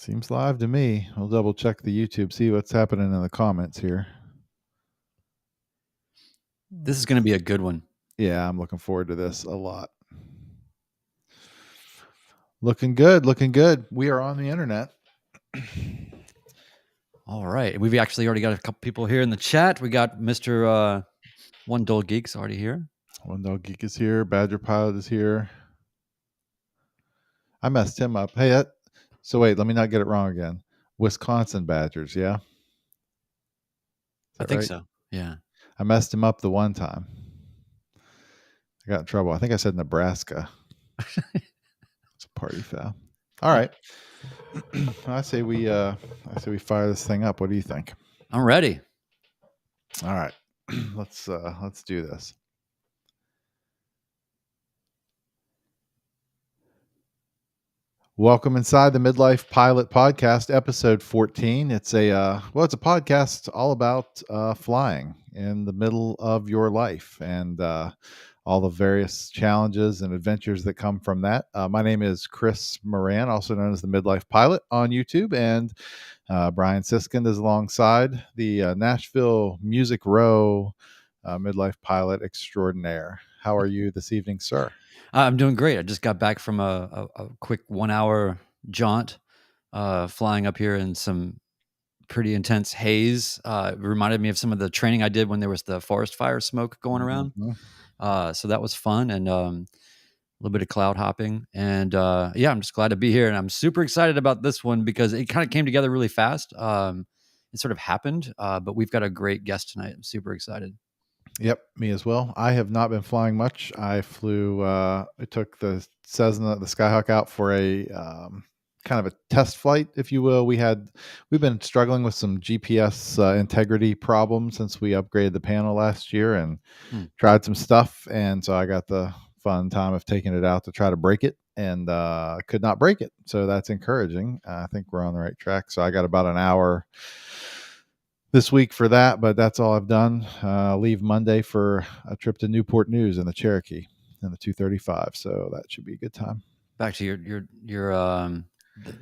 Seems live to me. We'll double check the YouTube, see what's happening in the comments here. This is going to be a good one. Yeah, I'm looking forward to this a lot. Looking good, looking good. We are on the internet. All right. We've actually already got a couple people here in the chat. We got Mr. One Dull Geeks already here. One Dog Geek is here. Badger Pilot is here. I messed him up. Hey, so wait, let me not get it wrong again. Wisconsin Badgers, yeah? I think right? so. Yeah. I messed him up the one time. I got in trouble. I think I said Nebraska. It's a party foul. All right. I say we fire this thing up. What do you think? I'm ready. All right. Let's do this. Welcome inside the Midlife Pilot Podcast, episode 14. It's a podcast all about flying in the middle of your life and all the various challenges and adventures that come from that. My name is Chris Moran, also known as the Midlife Pilot on YouTube, and Brian Siskind is alongside the Nashville Music Row Midlife Pilot extraordinaire. How are you this evening, sir? I'm doing great. I just got back from a quick 1 hour jaunt, flying up here in some pretty intense haze. It reminded me of some of the training I did when there was the forest fire smoke going around. Mm-hmm. So that was fun, and a little bit of cloud hopping. And yeah, I'm just glad to be here. And I'm super excited about this one because it kind of came together really fast. It sort of happened, but we've got a great guest tonight. I'm super excited. Yep, me as well. I have not been flying much. I flew. I took the Cessna, the Skyhawk, out for a kind of a test flight, if you will. We've been struggling with some GPS integrity problems since we upgraded the panel last year and tried some stuff, and so I got the fun time of taking it out to try to break it, and could not break it. So that's encouraging. I think we're on the right track. So I got about an hour this week for that, but that's all I've done. Leave Monday for a trip to Newport News in the Cherokee in the 235. So that should be a good time. Back to your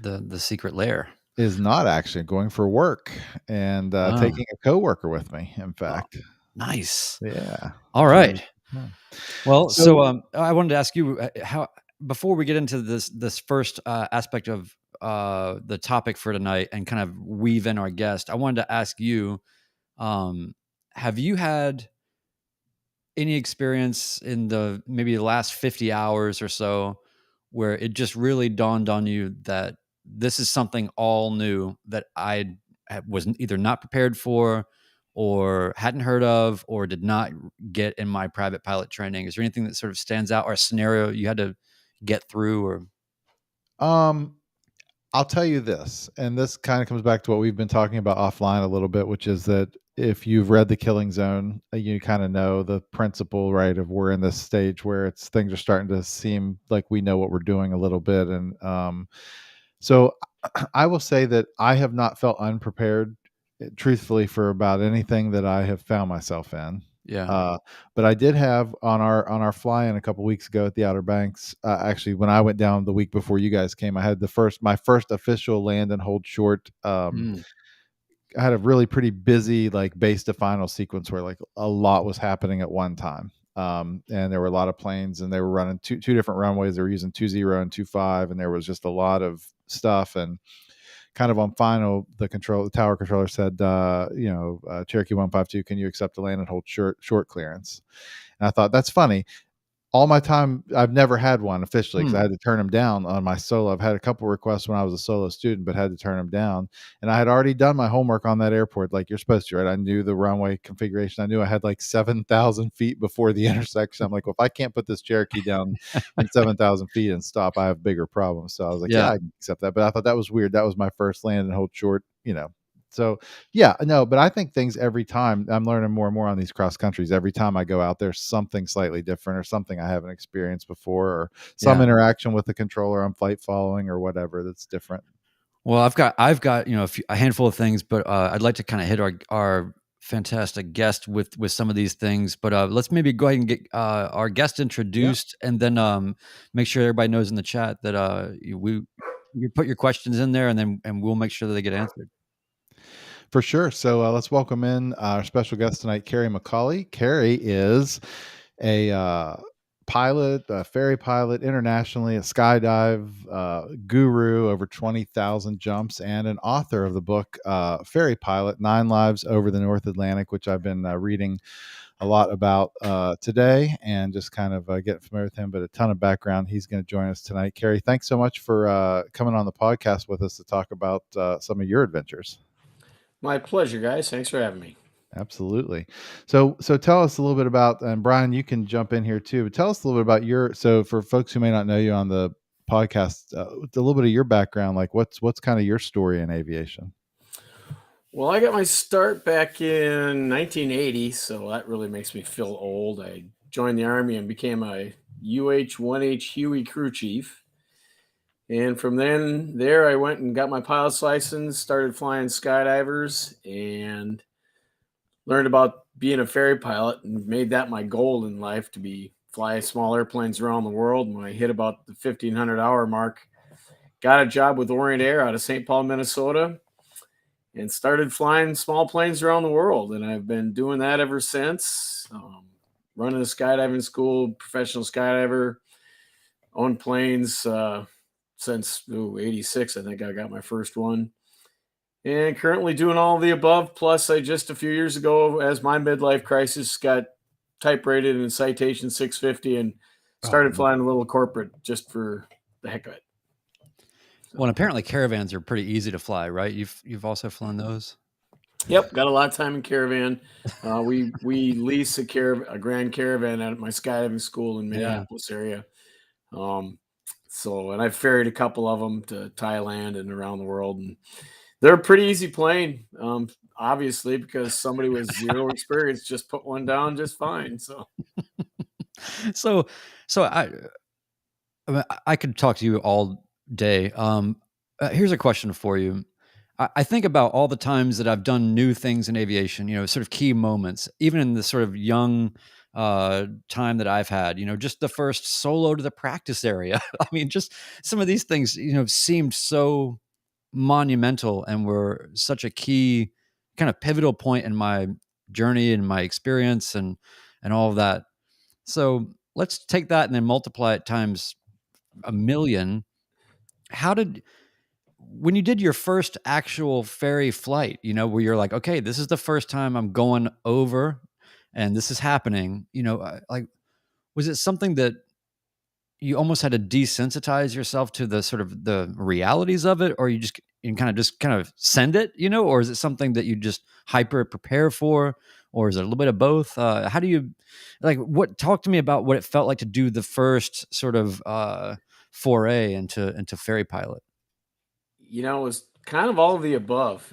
the secret lair. Is not actually going for work and taking a coworker with me. In fact, nice. Yeah. All right. Well, so I wanted to ask you how before we get into this first aspect of the topic for tonight and kind of weave in our guest, I wanted to ask you, have you had any experience in maybe the last 50 hours or so where it just really dawned on you that this is something all new that I was either not prepared for or hadn't heard of or did not get in my private pilot training? Is there anything that sort of stands out or a scenario you had to get through? Or I'll tell you this, and this kind of comes back to what we've been talking about offline a little bit, which is that if you've read The Killing Zone, you kind of know the principle, right? Of we're in this stage where things are starting to seem like we know what we're doing a little bit, and so I will say that I have not felt unprepared, truthfully, for about anything that I have found myself in. yeah. But I did have on our fly-in a couple weeks ago at the Outer Banks. Actually, when I went down the week before you guys came, I had my first official land and hold short. I had a really pretty busy base to final sequence where a lot was happening at one time. And there were a lot of planes, and they were running two different runways. They were using 20 and 25, and there was just a lot of stuff. And kind of on final, the tower controller said, Cherokee 152, can you accept a land and hold short clearance? And I thought, that's funny. All my time, I've never had one officially because I had to turn them down on my solo. I've had a couple requests when I was a solo student, but had to turn them down. And I had already done my homework on that airport, like you're supposed to, right? I knew the runway configuration. I knew I had 7,000 feet before the intersection. I'm like, well, if I can't put this Cherokee down in 7,000 feet and stop, I have bigger problems. So I was like, yeah, I can accept that. But I thought that was weird. That was my first land and hold short, So yeah, no, but I think things every time I'm learning more and more on these cross countries. Every time I go out, there's something slightly different or something I haven't experienced before, or some interaction with the controller I'm flight following or whatever that's different. Well, I've got a handful of things, but I'd like to kind of hit our fantastic guest with some of these things. But let's maybe go ahead and get our guest introduced, and then make sure everybody knows in the chat that you put your questions in there, and we'll make sure that they get answered. For sure. So let's welcome in our special guest tonight, Kerry McCauley. Kerry is a pilot, a ferry pilot internationally, a skydive guru, over 20,000 jumps, and an author of the book Ferry Pilot: 9 Lives Over the North Atlantic, which I've been reading a lot about today and just kind of getting familiar with him, but a ton of background. He's going to join us tonight. Kerry, thanks so much for coming on the podcast with us to talk about some of your adventures. My pleasure, guys. Thanks for having me. Absolutely. So tell us a little bit about, and Brian, you can jump in here too, but tell us a little bit about so for folks who may not know you on the podcast, a little bit of your background, like what's kind of your story in aviation? Well, I got my start back in 1980, so that really makes me feel old. I joined the Army and became a UH-1H Huey crew chief. And from there, I went and got my pilot's license, started flying skydivers, and learned about being a ferry pilot, and made that my goal in life, to fly small airplanes around the world. And when I hit about the 1,500-hour mark, got a job with Orient Air out of St. Paul, Minnesota, and started flying small planes around the world. And I've been doing that ever since. Running a skydiving school, professional skydiver, owned planes since 86. I think I got my first one. And currently doing all of the above. Plus, I just a few years ago, as my midlife crisis, got type rated in Citation 650 and started flying a little corporate just for the heck of it. Well, and apparently caravans are pretty easy to fly, right? You've also flown those. Yep, got a lot of time in caravan. We lease a Grand Caravan at my skydiving school in Minneapolis area. And I've ferried a couple of them to Thailand and around the world, and they're a pretty easy plane. Obviously, because somebody with zero experience just put one down just fine. So I could talk to you all day. Here's a question for you. I think about all the times that I've done new things in aviation, sort of key moments, even in the sort of young time that I've had, just the first solo to the practice area. I mean, just some of these things, seemed so monumental and were such a key kind of pivotal point in my journey and my experience and all of that. So let's take that and then multiply it times a million. When you did your first actual ferry flight, where you're like, okay, this is the first time I'm going over and this is happening, like, was it something that you almost had to desensitize yourself to the sort of the realities of it, or you kind of send it, or is it something that you just hyper prepare for, or is it a little bit of both? How do you talk to me about what it felt like to do the first sort of foray into ferry pilot? It was kind of all of the above.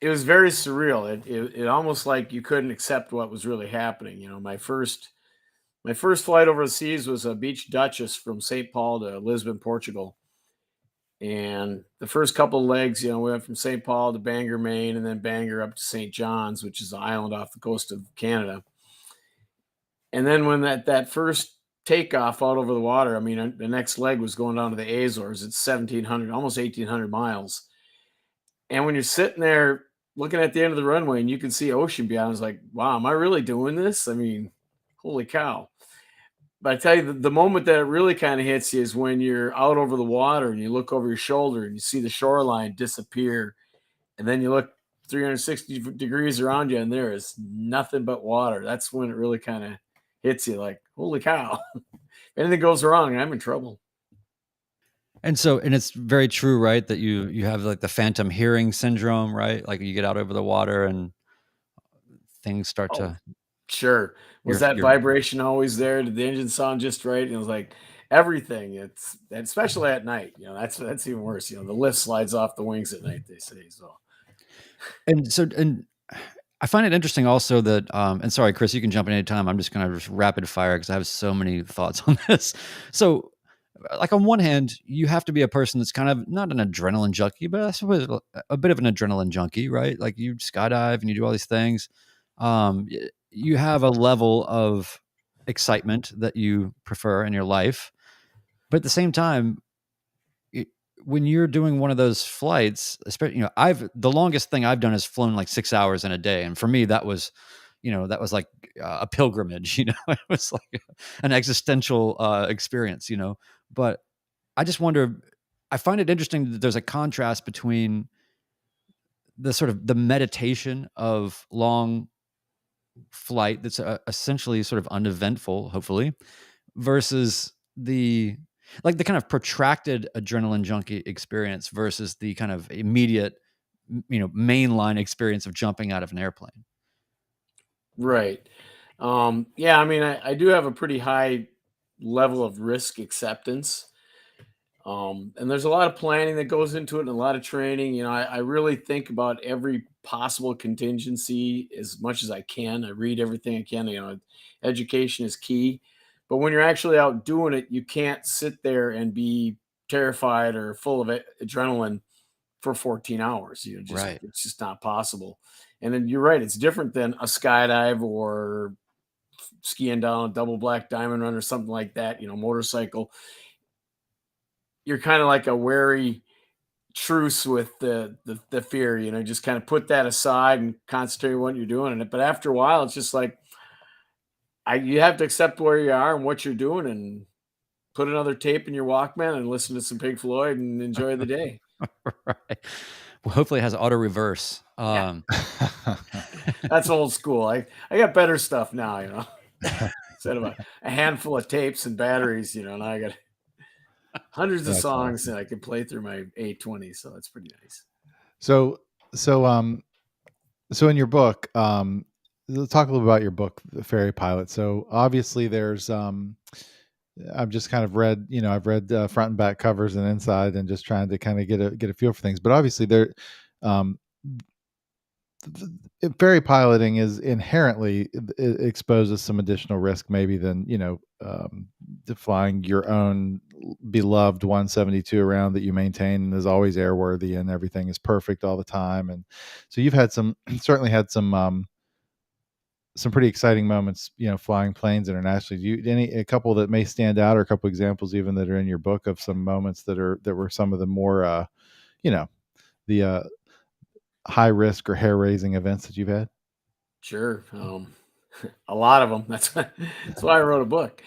It was very surreal. It almost like you couldn't accept what was really happening. My first flight overseas was a Beach Duchess from St. Paul to Lisbon, Portugal. And the first couple of legs, we went from St. Paul to Bangor, Maine, and then Bangor up to St. John's, which is an island off the coast of Canada. And then when that first takeoff out over the water, I mean, the next leg was going down to the Azores. It's 1,700, almost 1,800 miles. And when you're sitting there looking at the end of the runway and you can see ocean beyond, it's like, wow, am I really doing this? I mean, holy cow. But I tell you, the moment that it really kind of hits you is when you're out over the water and you look over your shoulder and you see the shoreline disappear. And then you look 360 degrees around you and there is nothing but water. That's when it really kind of hits you like, holy cow. If anything goes wrong, I'm in trouble. And it's very true, right? That you have like the phantom hearing syndrome, right? Like you get out over the water and things start to. Sure. Was that vibration always there? Did the engine sound just right? And it was like everything. It's especially at night. That's even worse. The lift slides off the wings at night, they say. So. And I find it interesting also that, and sorry, Chris, you can jump in anytime. I'm just going to just rapid fire because I have so many thoughts on this. So, like on one hand, you have to be a person that's kind of not an adrenaline junkie, but I suppose a bit of an adrenaline junkie, right? Like you skydive and you do all these things. You have a level of excitement that you prefer in your life, but at the same time, when you're doing one of those flights, especially, the longest thing I've done is flown like 6 hours in a day. And for me, that was like a pilgrimage, it was like an existential experience, but I just wonder, I find it interesting that there's a contrast between the sort of the meditation of long flight that's essentially sort of uneventful, hopefully, versus the kind of protracted adrenaline junkie experience versus the kind of immediate, mainline experience of jumping out of an airplane. Right. Yeah, I mean, I do have a pretty high level of risk acceptance. And there's a lot of planning that goes into it and a lot of training. I really think about every possible contingency as much as I can. I read everything I can. Education is key. But when you're actually out doing it, you can't sit there and be terrified or full of adrenaline for 14 hours. Right. It's just not possible. And then you're right, it's different than a skydive or skiing down a double black diamond run or something like that, motorcycle. You're kind of like a wary truce with the fear, just kind of put that aside and concentrate on what you're doing in it. But after a while, it's just like you have to accept where you are and what you're doing and put another tape in your Walkman and listen to some Pink Floyd and enjoy the day. Right. Well, hopefully it has auto reverse. Yeah. That's old school. I got better stuff now, instead of a handful of tapes and batteries, now I got hundreds of songs that I can play through my 820. So that's pretty nice. So in your book, let's talk a little about your book, The Ferry Pilot. So obviously there's, I've just kind of read, I've read front and back covers and inside and just trying to kind of get a feel for things. But obviously ferry piloting is inherently, it exposes some additional risk maybe than, flying your own beloved 172 around that you maintain and is always airworthy and everything is perfect all the time. And so you've had certainly had some pretty exciting moments, flying planes internationally. A couple that may stand out, or a couple examples even that are in your book of some moments that were some of the more, the high risk or hair raising events that you've had? Sure. A lot of them. That's why I wrote a book.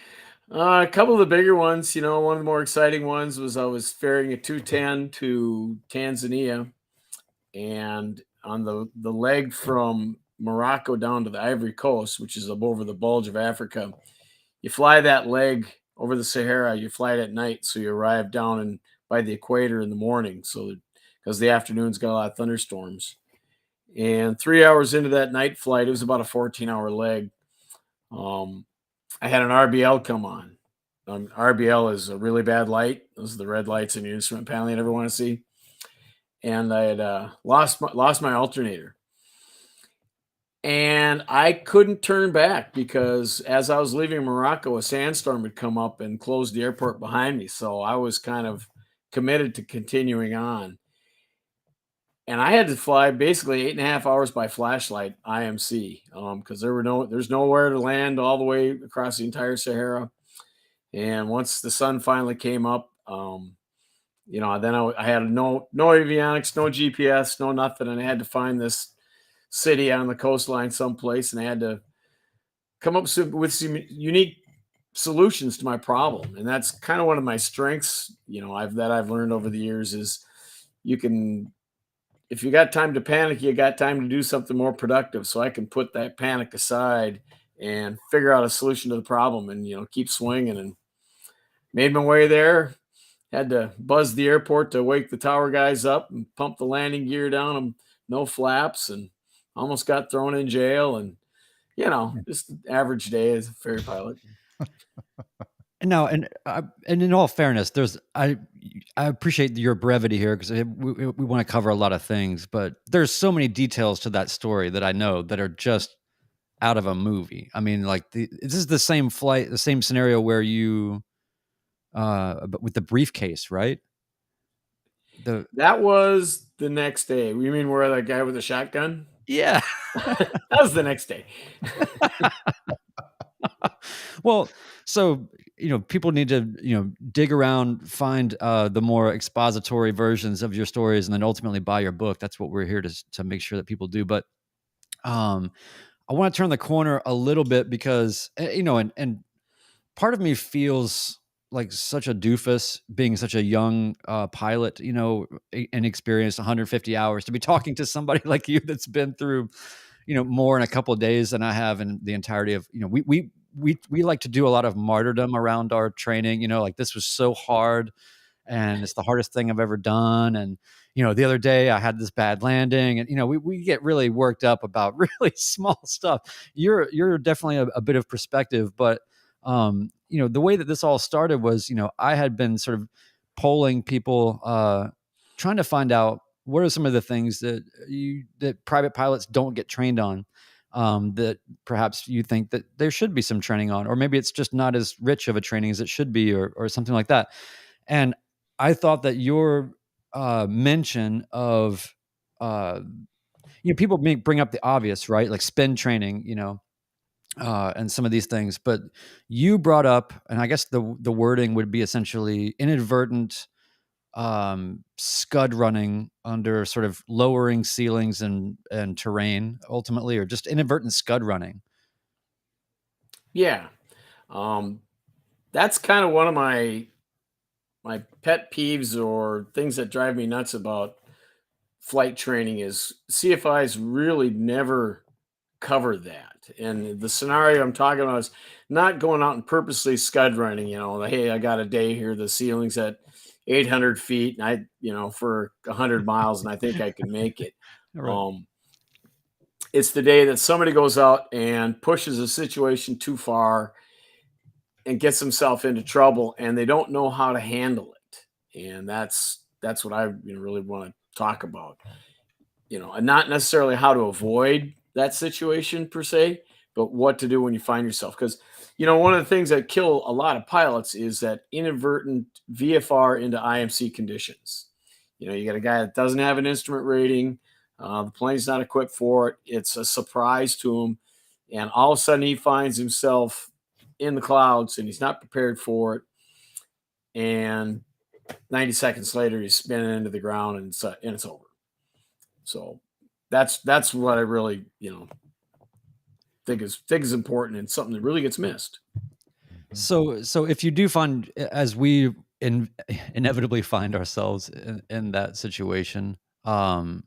A couple of the bigger ones, one of the more exciting ones was I was ferrying a 210 to Tanzania, and on the leg from Morocco down to the Ivory Coast, which is up over the bulge of Africa, you fly that leg over the Sahara. You fly it at night, so you arrive down by the equator in the morning. So because the afternoon's got a lot of thunderstorms. And 3 hours into that night flight, it was about a 14-hour leg. I had an RBL come on. RBL is a really bad light. Those are the red lights in your instrument panel you never want to see. And I had lost my alternator. And I couldn't turn back because as I was leaving Morocco, a sandstorm had come up and closed the airport behind me. So I was kind of committed to continuing on. And I had to fly basically 8.5 hours by flashlight IMC because there's nowhere to land all the way across the entire Sahara. And once the sun finally came up, then I had no avionics, no GPS, no nothing, and I had to find this city on the coastline someplace, and I had to come up with some unique solutions to my problem. And that's kind of one of my strengths, I've learned over the years is if you got time to panic, you got time to do something more productive. So I can put that panic aside and figure out a solution to the problem and, keep swinging, and made my way there. Had to buzz the airport to wake the tower guys up and pump the landing gear down and no flaps, and almost got thrown in jail, and, just an average day as a ferry pilot. No, and in all fairness, I appreciate your brevity here because we want to cover a lot of things, but there's so many details to that story that I know that are just out of a movie. I mean, like this is the same flight, the same scenario where you, but with the briefcase, right? That was the next day. You mean where that guy with the shotgun? Yeah, that was the next day. Well, so people need to, dig around, find the more expository versions of your stories, and then ultimately buy your book. That's what we're here to make sure that people do. But I want to turn the corner a little bit because, and part of me feels like such a doofus being such a young pilot, inexperienced, 150 hours, to be talking to somebody like you that's been through, more in a couple of days than I have in the entirety of, we like to do a lot of martyrdom around our training, like this was so hard and it's the hardest thing I've ever done. And, the other day I had this bad landing and, we get really worked up about really small stuff. You're definitely a bit of perspective, but, the way that this all started was, I had been sort of polling people, trying to find out what are some of the things that private pilots don't get trained on, that perhaps you think that there should be some training on, or maybe it's just not as rich of a training as it should be, or something like that. And I thought that your mention of, people bring up the obvious, right? Like spin training, and some of these things, but you brought up, and I guess the wording would be essentially inadvertent scud running under sort of lowering ceilings and terrain ultimately, or just inadvertent scud running. Yeah. That's kind of one of my pet peeves or things that drive me nuts about flight training is CFIs really never cover that. And the scenario I'm talking about is not going out and purposely scud running, hey, I got a day here, the ceiling's at 800 feet and for 100 miles and I think I can make it. Right. It's the day that somebody goes out and pushes a situation too far and gets himself into trouble and they don't know how to handle it. And that's what I really want to talk about, and not necessarily how to avoid that situation per se, but what to do when you find yourself. Because, one of the things that kill a lot of pilots is that inadvertent VFR into IMC conditions. You got a guy that doesn't have an instrument rating. The plane's not equipped for it. It's a surprise to him. And all of a sudden he finds himself in the clouds and he's not prepared for it. And 90 seconds later, he's spinning into the ground and it's over. So that's what I really, think is important and something that really gets missed. So if you do find, as we inevitably find ourselves in that situation, what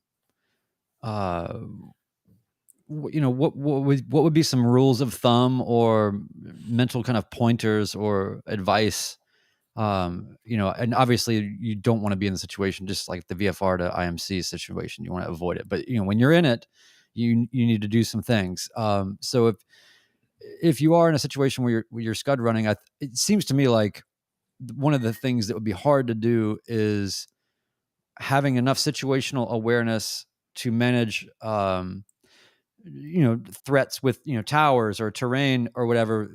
would be some rules of thumb or mental kind of pointers or advice? And obviously you don't want to be in the situation just like the VFR to IMC situation. You want to avoid it, but when you're in it, you need to do some things. So if you are in a situation where you're scud running, it seems to me like one of the things that would be hard to do is having enough situational awareness to manage, threats with, towers or terrain or whatever,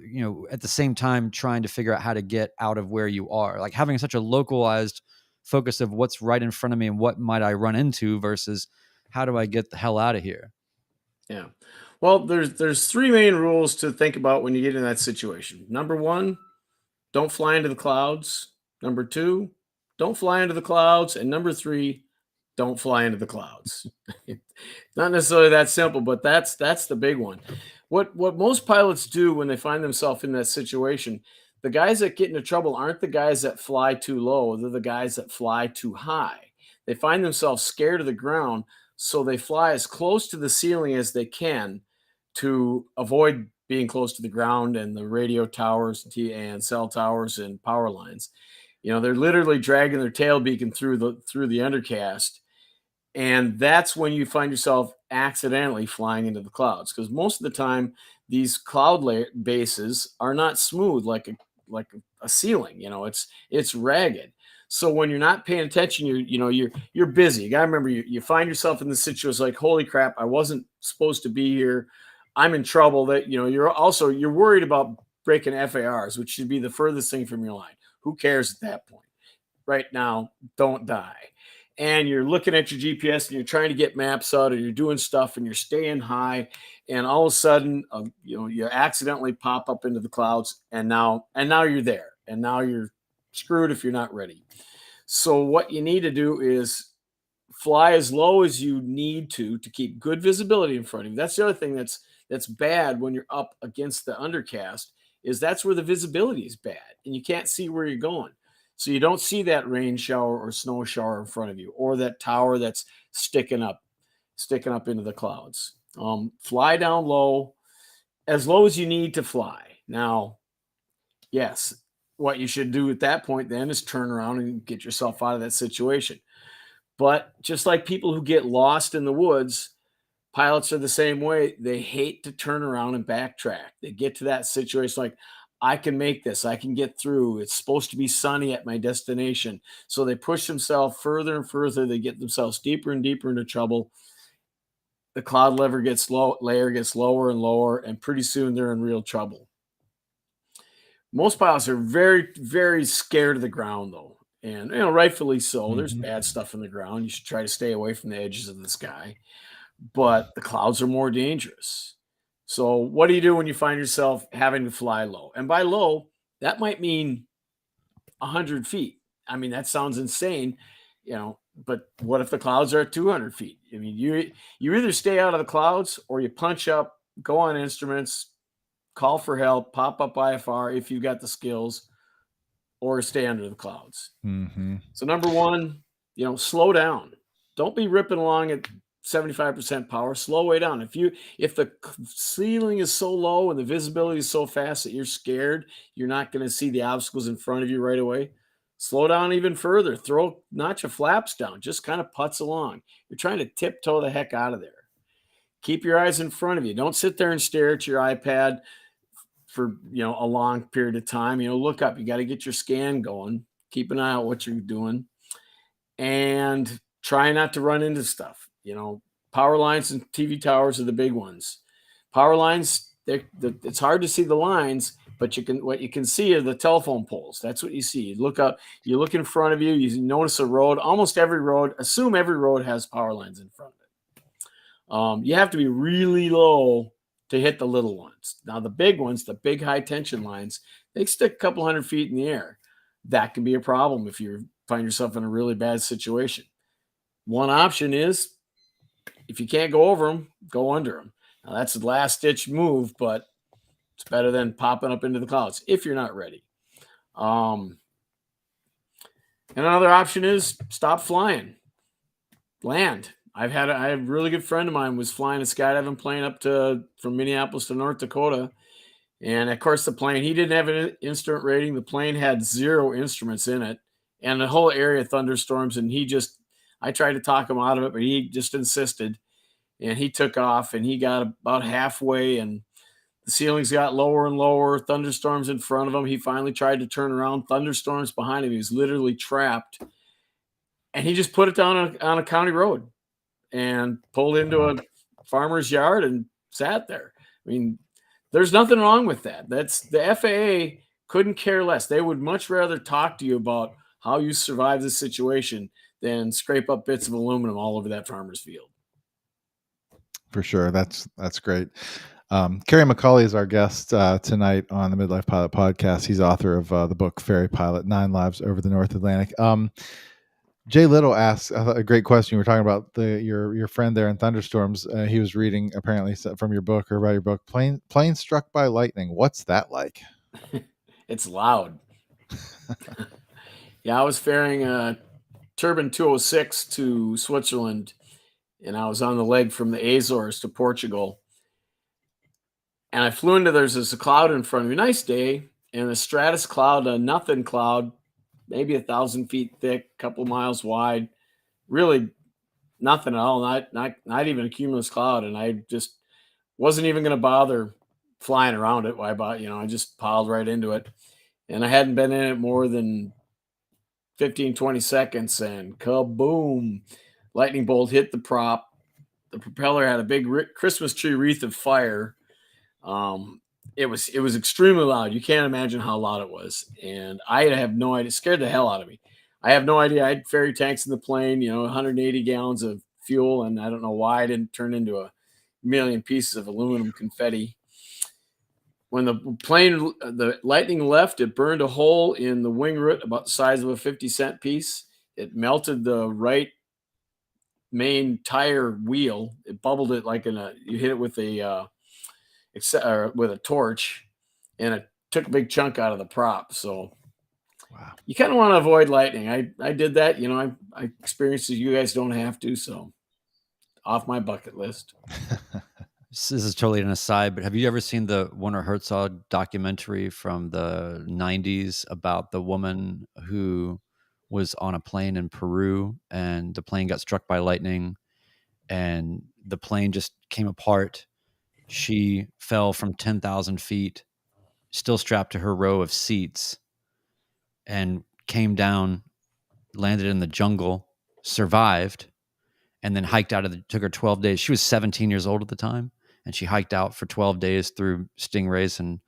at the same time trying to figure out how to get out of where you are, like having such a localized focus of what's right in front of me and what might I run into versus how do I get the hell out of here? Yeah. Well, there's three main rules to think about when you get in that situation. Number one, don't fly into the clouds. Number two, don't fly into the clouds. And number three, don't fly into the clouds. Not necessarily that simple, but that's the big one. What most pilots do when they find themselves in that situation, the guys that get into trouble aren't the guys that fly too low, they're the guys that fly too high. They find themselves scared of the ground, so they fly as close to the ceiling as they can to avoid being close to the ground and the radio towers and cell towers and power lines. They're literally dragging their tail beacon through the undercast. And that's when you find yourself accidentally flying into the clouds, because most of the time these cloud bases are not smooth like a ceiling. It's ragged. So when you're not paying attention, you're busy. You gotta remember, you find yourself in the situation like, holy crap, I wasn't supposed to be here. I'm in trouble. That you're worried about breaking FARs, which should be the furthest thing from your line. Who cares at that point? Right now, don't die. And you're looking at your GPS and you're trying to get maps out, or you're doing stuff and you're staying high, and all of a sudden, you accidentally pop up into the clouds, and now you're there. and now you're screwed if you're not ready. So what you need to do is fly as low as you need to keep good visibility in front of you. That's the other thing that's bad when you're up against the undercast, is that's where the visibility is bad and you can't see where you're going. So you don't see that rain shower or snow shower in front of you, or that tower that's sticking up into the clouds. Fly down low, as low as you need to fly. Now, yes, what you should do at that point then is turn around and get yourself out of that situation. But just like people who get lost in the woods, pilots are the same way. They hate to turn around and backtrack. They get to that situation like, I can make this. I can get through. It's supposed to be sunny at my destination. So they push themselves further and further. They get themselves deeper and deeper into trouble. The cloud layer gets lower and lower, and pretty soon they're in real trouble. Most pilots are very, very scared of the ground, though. And, rightfully so. There's bad stuff in the ground. You should try to stay away from the edges of the sky. But the clouds are more dangerous. So what do you do when you find yourself having to fly low? And by low, that might mean 100 feet. I mean, that sounds insane, but what if the clouds are at 200 feet? I mean, you either stay out of the clouds or you punch up, go on instruments, call for help, pop up IFR if you've got the skills, or stay under the clouds. So number one, slow down. Don't be ripping along at 75% power. Slow way down. If the ceiling is so low and the visibility is so fast that you're scared, you're not going to see the obstacles in front of you right away. Slow down even further. Notch your flaps down. Just kind of putz along. You're trying to tiptoe the heck out of there. Keep your eyes in front of you. Don't sit there and stare at your iPad for a long period of time. Look up. You got to get your scan going. Keep an eye on what you're doing, and try not to run into stuff. Power lines and TV towers are the big ones. Power lines, it's hard to see the lines, but what you can see are the telephone poles. That's what you see. You look up, you look in front of you, you notice a road. Almost every road, assume every road has power lines in front of it. You have to be really low to hit the little ones. Now the big ones, the big high tension lines, they stick a couple 100 feet in the air. That can be a problem if you find yourself in a really bad situation. One option is, if you can't go over them, go under them. Now that's the last ditch move, but it's better than popping up into the clouds if you're not ready. And another option is stop flying. Land. I have a really good friend of mine was flying a skydiving plane from Minneapolis to North Dakota. And of course the plane, he didn't have an instrument rating. The plane had 0 instruments in it and the whole area thunderstorms. And I tried to talk him out of it, but he just insisted, and he took off, and he got about halfway, and the ceilings got lower and lower, thunderstorms in front of him. He finally tried to turn around, thunderstorms behind him. He was literally trapped, and he just put it down on a county road and pulled into a farmer's yard and sat there. I mean, there's nothing wrong with that. That's the FAA couldn't care less. They would much rather talk to you about how you survive this situation than scrape up bits of aluminum all over that farmer's field. For sure. That's great. Kerry McCauley is our guest tonight on the Midlife Pilot podcast. He's author of the book Ferry Pilot, 9 Lives Over the North Atlantic. Jay Little asks a great question. You were talking about your friend there in thunderstorms. He was reading apparently from your book, or about your book, plane struck by lightning. What's that like? It's loud. Yeah, I was ferrying Turbine 206 to Switzerland, and I was on the leg from the Azores to Portugal. And I flew into, there's this cloud in front of me, nice day, and a stratus cloud, a nothing cloud, maybe 1,000 feet thick, a couple miles wide, really nothing at all, not even a cumulus cloud. And I just wasn't even going to bother flying around it. I just piled right into it. And I hadn't been in it more than 15, 20 seconds, and kaboom, lightning bolt hit the prop. The propeller had a big Christmas tree wreath of fire. It was extremely loud. You can't imagine how loud it was. And I have no idea. It scared the hell out of me. I have no idea. I had ferry tanks in the plane, 180 gallons of fuel. And I don't know why I didn't turn into a million pieces of aluminum confetti. when the lightning left, it burned a hole in the wing root about the size of a 50-cent piece. It melted the right main tire wheel. It bubbled it like you hit it with a torch, and it took a big chunk out of the prop. So wow, you kind of want to avoid lightning. I did that. I experienced it. You guys don't have to. So off my bucket list. This is totally an aside, but have you ever seen the Werner Hertz documentary from the 90s about the woman who was on a plane in Peru and the plane got struck by lightning and the plane just came apart? She fell from 10,000 feet, still strapped to her row of seats, and came down, landed in the jungle, survived, and then hiked out took her 12 days. She was 17 years old at the time. And she hiked out for 12 days through stingrays and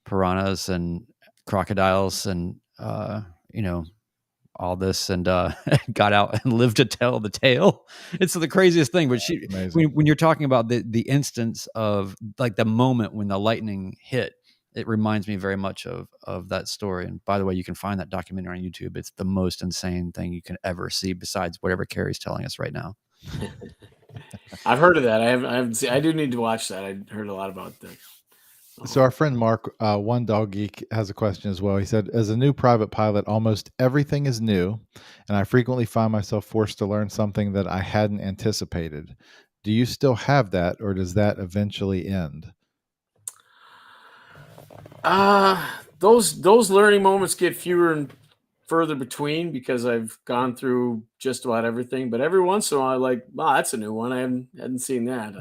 piranhas and crocodiles and, all this, and got out and lived to tell the tale. It's the craziest thing. But when you're talking about the instance of like the moment when the lightning hit, it reminds me very much of that story. And by the way, you can find that documentary on YouTube. It's the most insane thing you can ever see besides whatever Kerry's telling us right now. I've heard of that. I haven't seen. I do need to watch that. I heard a lot about that. So our friend Mark, One Dog Geek, has a question as well. He said, as a new private pilot, almost everything is new, and I frequently find myself forced to learn something that I hadn't anticipated. Do you still have that, or does that eventually end? Those learning moments get fewer and further between because I've gone through just about everything. But every once in a while, I like, wow, that's a new one. I hadn't seen that.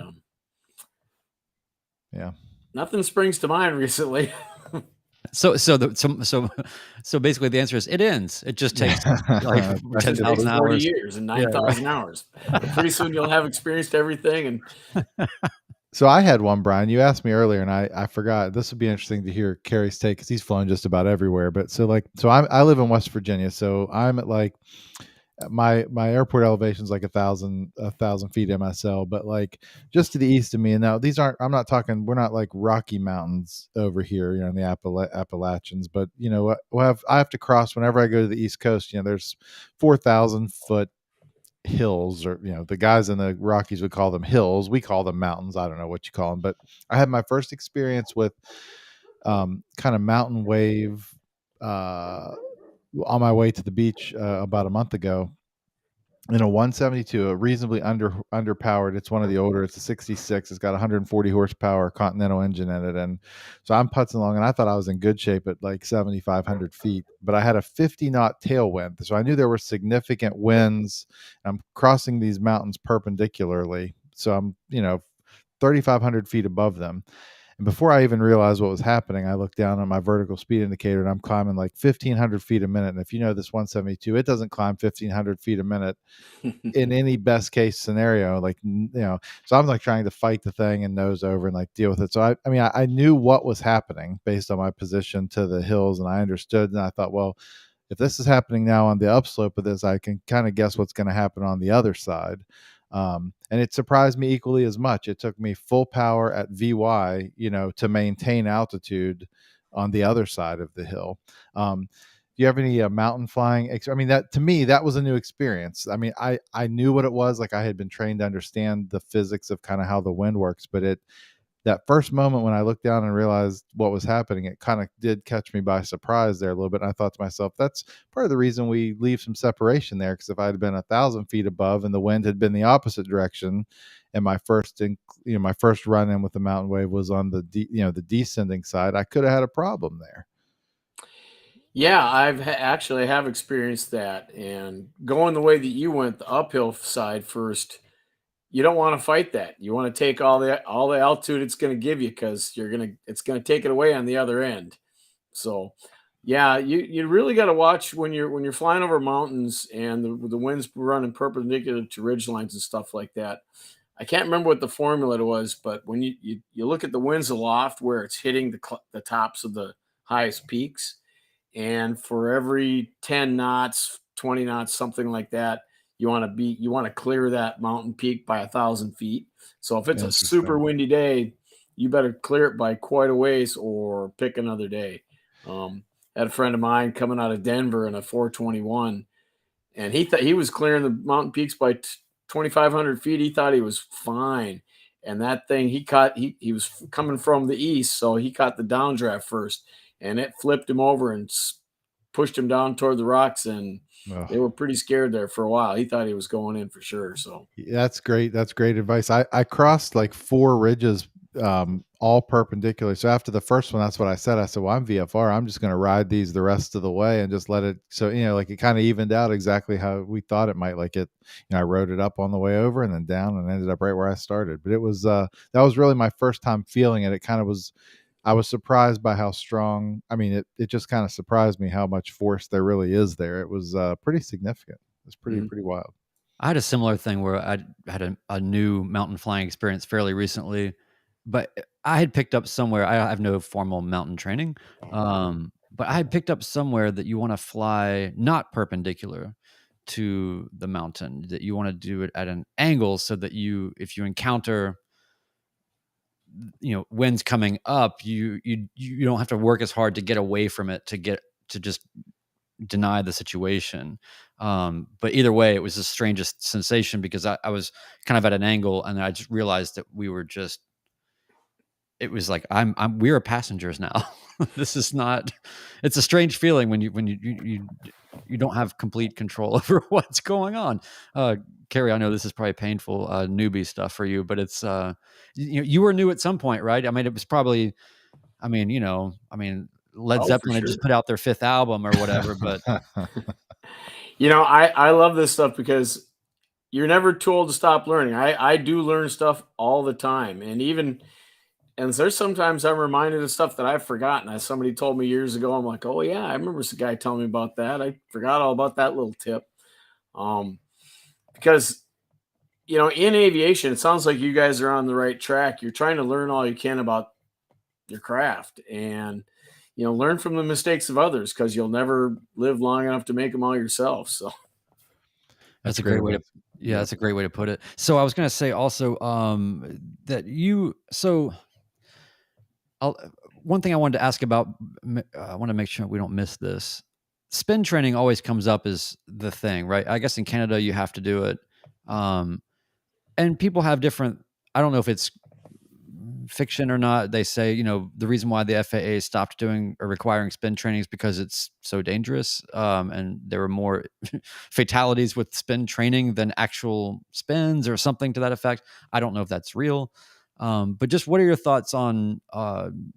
Yeah. Nothing springs to mind recently. So basically the answer is it ends. It just takes like 10,000 hours. 40 years and 9,000 hours. But pretty soon you'll have experienced everything. And so I had one, Brian. You asked me earlier, and I forgot. This would be interesting to hear Kerry's take because he's flown just about everywhere. But so I live in West Virginia, so I'm at like my airport elevation is like 1,000 feet MSL, but like just to the east of me. And now we're not like Rocky Mountains over here, in the Appalachians, but I have to cross whenever I go to the East Coast. There's 4,000 foot hills, or the guys in the Rockies would call them hills. We call them mountains. I don't know what you call them, but I had my first experience with kind of mountain wave on my way to the beach about a month ago in a 172, a reasonably underpowered. It's one of the older. It's a 66. It's got 140 horsepower Continental engine in it, and so I'm putzing along, and I thought I was in good shape at like 7,500 feet, but I had a 50 knot tailwind, so I knew there were significant winds. I'm crossing these mountains perpendicularly, so I'm 3,500 feet above them. And before I even realized what was happening, I looked down on my vertical speed indicator, and I'm climbing like 1,500 feet a minute. And if you know this 172, it doesn't climb 1,500 feet a minute in any best case scenario. So I'm like trying to fight the thing and nose over and like deal with it. So I knew what was happening based on my position to the hills, and I understood. And I thought, well, if this is happening now on the upslope of this, I can kind of guess what's going to happen on the other side. And it surprised me equally as much. It took me full power at VY, to maintain altitude on the other side of the hill. Do you have any mountain flying? That to me, that was a new experience. I knew what it was. Like I had been trained to understand the physics of kind of how the wind works, but that first moment when I looked down and realized what was happening, it kind of did catch me by surprise there a little bit. And I thought to myself, that's part of the reason we leave some separation there. Because if I had been 1,000 feet above and the wind had been the opposite direction, and my first run in with the mountain wave was on the descending side, I could have had a problem there. Yeah, actually have experienced that, and going the way that you went, the uphill side first. You don't want to fight that. You want to take all the altitude it's going to give you because it's going to take it away on the other end. So, yeah, you really got to watch when you're flying over mountains and the wind's running perpendicular to ridge lines and stuff like that. I can't remember what the formula was, but when you look at the winds aloft where it's hitting the tops of the highest peaks, and for every 10 knots, 20 knots, something like that, you want to clear that mountain peak by 1,000 feet. So if it's a super windy day, you better clear it by quite a ways or pick another day. Had a friend of mine coming out of Denver in a 421, and he thought he was clearing the mountain peaks by 2,500 feet. He thought he was fine. And that thing he was coming from the east, so he caught the downdraft first, and it flipped him over and pushed him down toward the rocks, and they were pretty scared there for a while. He thought he was going in for sure. So that's great. That's great advice. I crossed like 4 ridges, all perpendicular. So after the first one, that's what I said. I said, well, I'm VFR. I'm just going to ride these the rest of the way and just let it. So, like it kind of evened out exactly how we thought it might. Like I rode it up on the way over and then down and ended up right where I started. But it was, that was really my first time feeling it. It kind of was, I was surprised by how strong. I mean, it just kind of surprised me how much force there really is there. It was pretty significant. It's pretty wild. I had a similar thing where I had a new mountain flying experience fairly recently, but I had picked up somewhere. I have no formal mountain training, but I had picked up somewhere that you want to fly not perpendicular to the mountain, that you want to do it at an angle so that if you encounter winds coming up, you don't have to work as hard to get away from it to just deny the situation. But either way, it was the strangest sensation because I was kind of at an angle and I just realized that it was like, we're passengers now. This is not, it's a strange feeling when you don't have complete control over what's going on. Kerry, I know this is probably painful, newbie stuff for you, but it's, you were new at some point, right? I mean, it was probably, Led Zeppelin had just put out their 5th album or whatever, but I love this stuff because you're never told to stop learning. I do learn stuff all the time, and there's sometimes I'm reminded of stuff that I've forgotten. As somebody told me years ago, I'm like, oh yeah, I remember some guy telling me about that. I forgot all about that little tip. Because in aviation, it sounds like you guys are on the right track. You're trying to learn all you can about your craft and learn from the mistakes of others, because you'll never live long enough to make them all yourself. So that's a great way to, that's a great way to put it. So I was going to say also one thing I wanted to ask about, I want to make sure we don't miss this. Spin training always comes up as the thing, right? I guess in Canada you have to do it. And people have different, I don't know if it's fiction or not. They say, the reason why the FAA stopped doing or requiring spin training is because it's so dangerous. And there were more fatalities with spin training than actual spins or something to that effect. I don't know if that's real. But just what are your thoughts on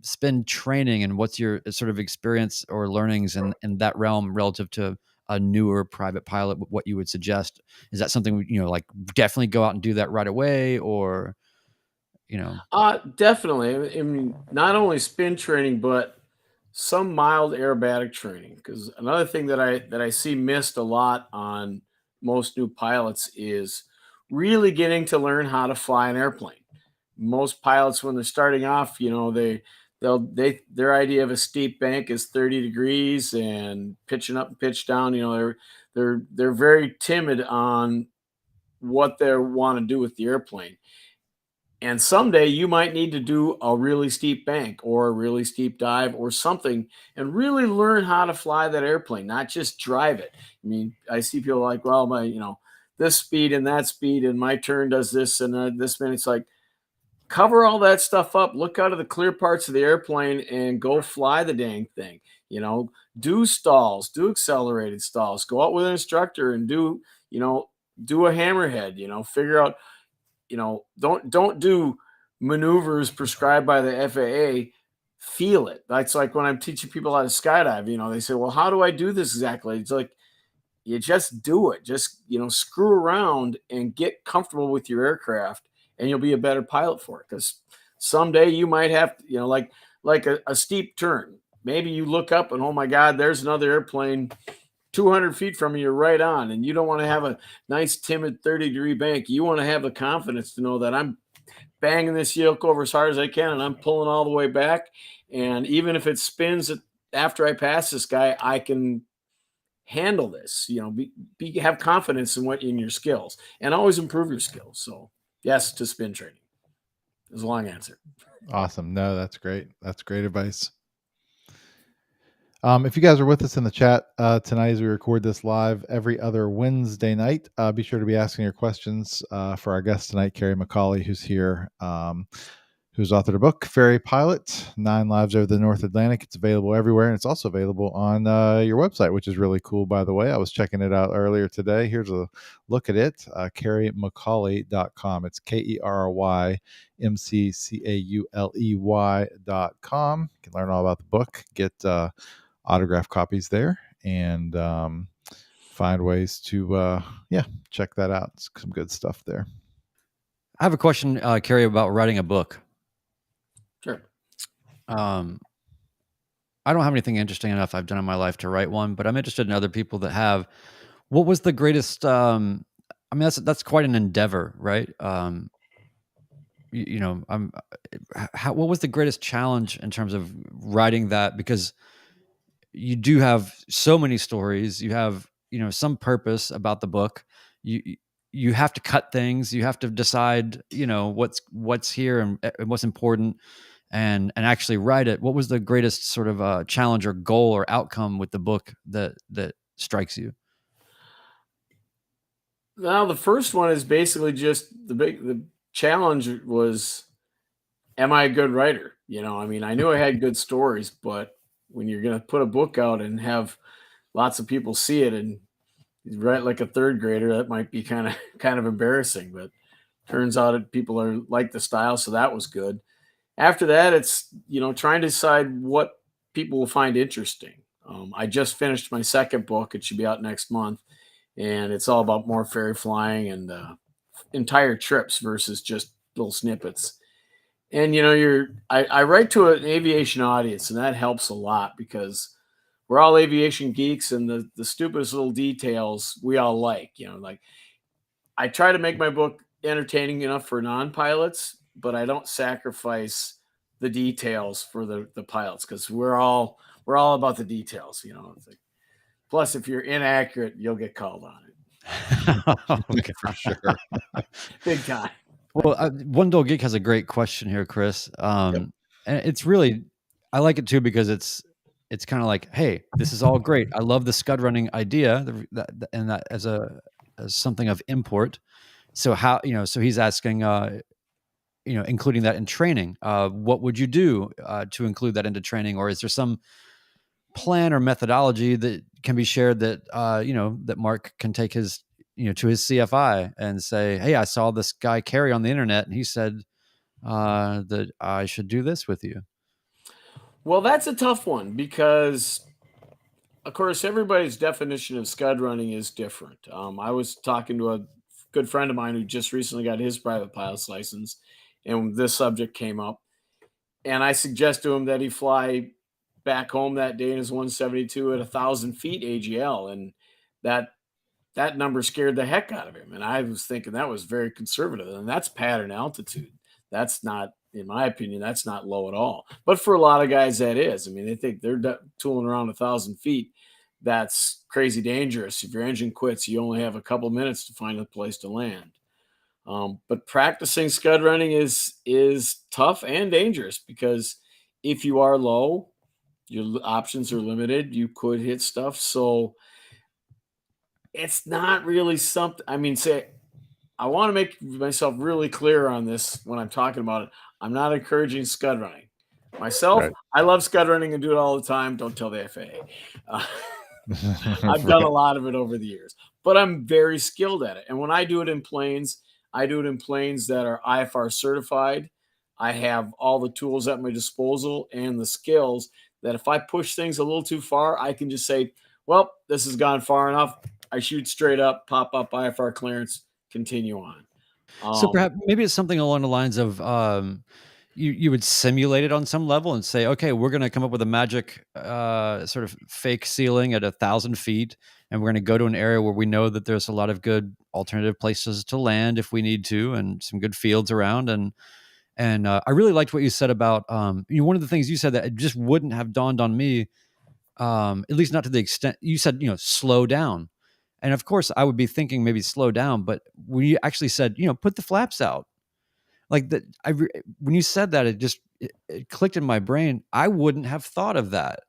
spin training, and what's your sort of experience or learnings in that realm relative to a newer private pilot? What you would suggest? Is that something, like definitely go out and do that right away, or definitely. I mean, not only spin training, but some mild aerobatic training. Because another thing that I see missed a lot on most new pilots is really getting to learn how to fly an airplane. Most pilots, when they're starting off, their idea of a steep bank is 30 degrees and pitching up and pitch down. They're very timid on what they want to do with the airplane. And someday you might need to do a really steep bank or a really steep dive or something and really learn how to fly that airplane, not just drive it. I mean, I see people like, well, this speed and that speed and my turn does this and this minute. It's like, cover all that stuff up, look out of the clear parts of the airplane and go fly the dang thing. Do stalls, do accelerated stalls, go out with an instructor and do a hammerhead, figure out, don't do maneuvers prescribed by the FAA. Feel it. That's like when I'm teaching people how to skydive, they say, well, how do I do this exactly? It's like, you just do it. Just, screw around and get comfortable with your aircraft, and you'll be a better pilot for it. Because someday you might have, like a steep turn. Maybe you look up and, oh my God, there's another airplane 200 feet from you, you're right on. And you don't want to have a nice, timid 30-degree bank. You want to have the confidence to know that I'm banging this yoke over as hard as I can and I'm pulling all the way back. And even if it spins after I pass this guy, I can handle this. Have confidence in your skills and always improve your skills. So yes to spin training. It's a long answer. Awesome. No, that's great. That's great advice. If you guys are with us in the chat tonight as we record this live every other Wednesday night, be sure to be asking your questions for our guest tonight, Kerry McCauley, who's here, who's authored a book, Ferry Pilot, 9 Lives Over the North Atlantic. It's available everywhere, and it's also available on your website, which is really cool, by the way. I was checking it out earlier today. Here's a look at it, kerrymccauley.com. It's Kerrymccauley.com. You can learn all about the book, get autograph copies there, and find ways to check that out. It's some good stuff there. I have a question, Kerry, about writing a book. Sure. I don't have anything interesting enough I've done in my life to write one, but I'm interested in other people that have. What was the greatest? I mean, that's quite an endeavor, right? What was the greatest challenge in terms of writing that? Because you do have so many stories. You have, some purpose about the book. You have to cut things. You have to decide, what's here and what's important, and actually write it. What was the greatest sort of challenge or goal or outcome with the book that strikes you? Now, the first one is basically just the challenge was, am I a good writer? I mean, I knew I had good stories, but when you're going to put a book out and have lots of people see it and write like a third grader, that might be kind of embarrassing, but turns out people are like the style. So that was good. After that, it's, trying to decide what people will find interesting. I just finished my second book. It should be out next month. And it's all about more ferry flying and entire trips versus just little snippets. And I write to an aviation audience, and that helps a lot because we're all aviation geeks, and the stupidest little details we all like. Like I try to make my book entertaining enough for non-pilots, but I don't sacrifice the details for the pilots because we're all about the details. It's like, plus, if you're inaccurate, you'll get called on it. Okay, for sure. Big time. Well, One Dull Geek has a great question here, Chris. And it's really, I like it too because it's kind of like, hey, this is all great. I love the Scud Running idea, and that as something of import. So how, so he's asking, including that in training. What would you do to include that into training, or is there some plan or methodology that can be shared that that Mark can take his to his CFI and say, hey, I saw this guy Kerry on the internet and he said that I should do this with you? Well, that's a tough one because of course everybody's definition of scud running is different. I was talking to a good friend of mine who just recently got his private pilot's license, and this subject came up, and I suggest to him that he fly back home that day in his 172 at 1,000 feet AGL, and that number scared the heck out of him. And I was thinking that was very conservative, and that's pattern altitude. That's not, in my opinion, that's not low at all. But for a lot of guys, that is. I mean, they think they're tooling around 1,000 feet. That's crazy dangerous. If your engine quits, you only have a couple minutes to find a place to land. But practicing scud running is tough and dangerous because if you are low, your options are limited. You could hit stuff. So it's not really something. I mean, I want to make myself really clear on this when I'm talking about it. I'm not encouraging scud running. Myself, right. I love scud running and do it all the time. Don't tell the FAA. I've done a lot of it over the years, but I'm very skilled at it. And when I do it in planes, I do it in planes that are IFR certified. I have all the tools at my disposal and the skills that if I push things a little too far, I can just say, well, this has gone far enough. I shoot straight up, pop up IFR clearance, continue on. So perhaps maybe it's something along the lines of you would simulate it on some level and say, okay, we're going to come up with a magic sort of fake ceiling at 1,000 feet, and we're going to go to an area where we know that there's a lot of good alternative places to land if we need to, and some good fields around. And I really liked what you said about one of the things you said that it just wouldn't have dawned on me, at least not to the extent you said, slow down. And of course, I would be thinking maybe slow down, but when you actually said, put the flaps out, like that. When you said that, it clicked in my brain. I wouldn't have thought of that.